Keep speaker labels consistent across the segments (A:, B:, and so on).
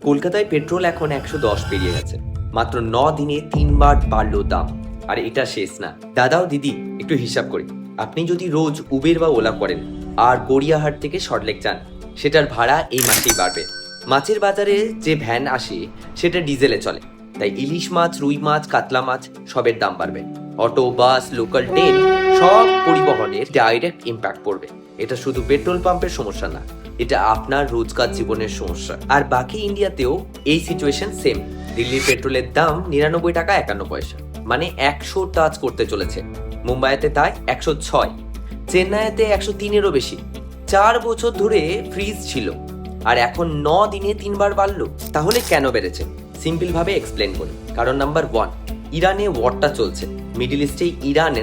A: কলকাতায় পেট্রোল এখন 110 পেরিয়ে গেছে। মাত্র 9 দিনে 3বার বাড়লো দাম। আর এটা শেষ না। দাদা ও দিদি, একটু হিসাব করি। আপনি যদি রোজ উবের বা ওলা করেন আর গড়িয়াহাট থেকে সল্টলেক যান, সেটার ভাড়া এই মাসেই বাড়বে। মাছের বাজারে যে ভ্যান আসে সেটা ডিজেলে চলে, তাই ইলিশ মাছ, রুই মাছ, কাতলা মাছ সবের দাম বাড়বে। অটো, বাস, লোকাল ট্রেন সব পরিবহনের ডাইরেক্ট ইম্প্যাক্ট পড়বে। এটা শুধু পেট্রোল পাম্পের সমস্যা না, এটা আপনার রোজকার জীবনের সমস্যা। আর বাকি ইন্ডিয়াতেও এই সিচুয়েশন সেম। দিল্লির পেট্রোলের দাম 99 টাকা 51 পয়সা, মানে 100 টাচ করতে চলেছে। মুম্বাইতে তাই 106, চেন্নাইতে 103-এরও বেশি। 4 বছর ধরে ফ্রিজ ছিল, আর এখন 9 দিনে 3বার বাড়লো। তাহলে কেন বেড়েছে? সিম্পল ভাবে এক্সপ্লেন করি। কারণ নাম্বার 1, ইরানে ওয়ারটা চলছে। মিডল ইস্টে ইরান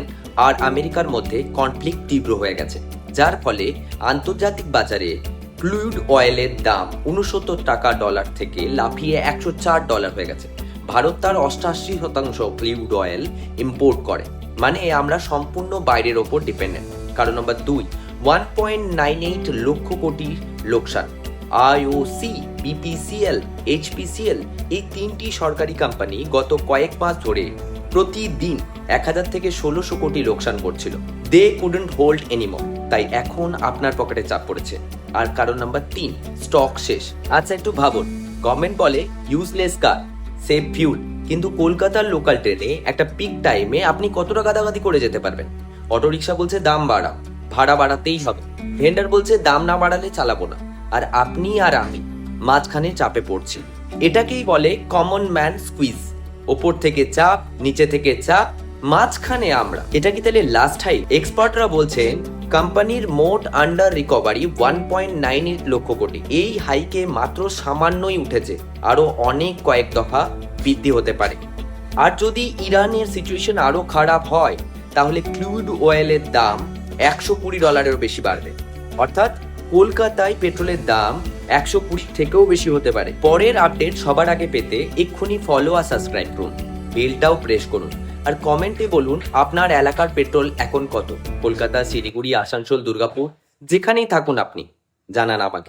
A: আর আমেরিকার মধ্যে কনফ্লিক্ট তীব্র হয়ে গেছে, যার ফলে আন্তর্জাতিক বাজারে ক্রুড অয়েলের দাম 69 টাকা ডলার থেকে লাফিয়ে 104 ডলার হয়ে গেছে। ভারত তার 88% ক্রুড অয়েল ইম্পোর্ট করে, মানে আমরা সম্পূর্ণ বাইরের ওপর ডিপেন্ডেন্ট। কারণ নাম্বার 2, 1.98 লক্ষ কোটি লোকসান। আইওসি, বিপিসিএল, এইচপিসিএল এই 3টি সরকারি কোম্পানি গত কয়েক মাস ধরে প্রতিদিন 1000 থেকে 1600 কোটি লোকসান করছিল। দে কুডন্ট হোল্ড এনিমোর। তাই এখন আপনার পকেটে চাপ পড়েছে। আর কারণ নাম্বার 3, স্টক শেষ। আচ্ছা একটু ভাবুন, গভর্নমেন্ট বলে ইউজলেস কার, সেভ ফিউল, কিন্তু কলকাতার লোকাল ট্রেনে একটা পিক টাইমে আপনি কতটা গাদাগাদি করে যেতে পারবেন? অটো রিক্সা বলছে দাম বাড়াও, ভাড়া বাড়াতেই হবে। ভেন্ডার বলছে দাম না বাড়ালে চালাবো না। আর আপনি আর আমি মাঝখানে চাপে পড়ছি। এটাকেই বলে কমন ম্যান স্কুইজ। ওপর থেকে চাপ, নিচে থেকে চাপ, মাঝখানে আমরা। এটা কি তাহলে লাস্ট হাই? এক্সপার্টরা বলছেন কোম্পানির মোট আন্ডার রিকভারি 1.98 লক্ষ কোটি। এই হাইকে মাত্র সামান্যই উঠেছে, আরো অনেক কয়েক দফা বৃদ্ধি হতে পারে। আর যদি ইরানের সিচুয়েশন আরো খারাপ হয়, তাহলে ক্রুড অয়েলের দাম 120 ডলারেরও বেশি বাড়বে। অর্থাৎ কলকাতায় পেট্রোলের দাম 120 থেকেও বেশি হতে পারে। পরের আপডেট সবার আগে পেতে এক্ষুনি ফলো আর সাবস্ক্রাইব করুন, বেলটাও প্রেস করুন, আর কমেন্টে বলুন আপনার এলাকার পেট্রোল এখন কত। কলকাতা, শিলিগুড়ি, আসানসোল, দুর্গাপুর, যেখানেই থাকুন আপনি জানান আমাকে।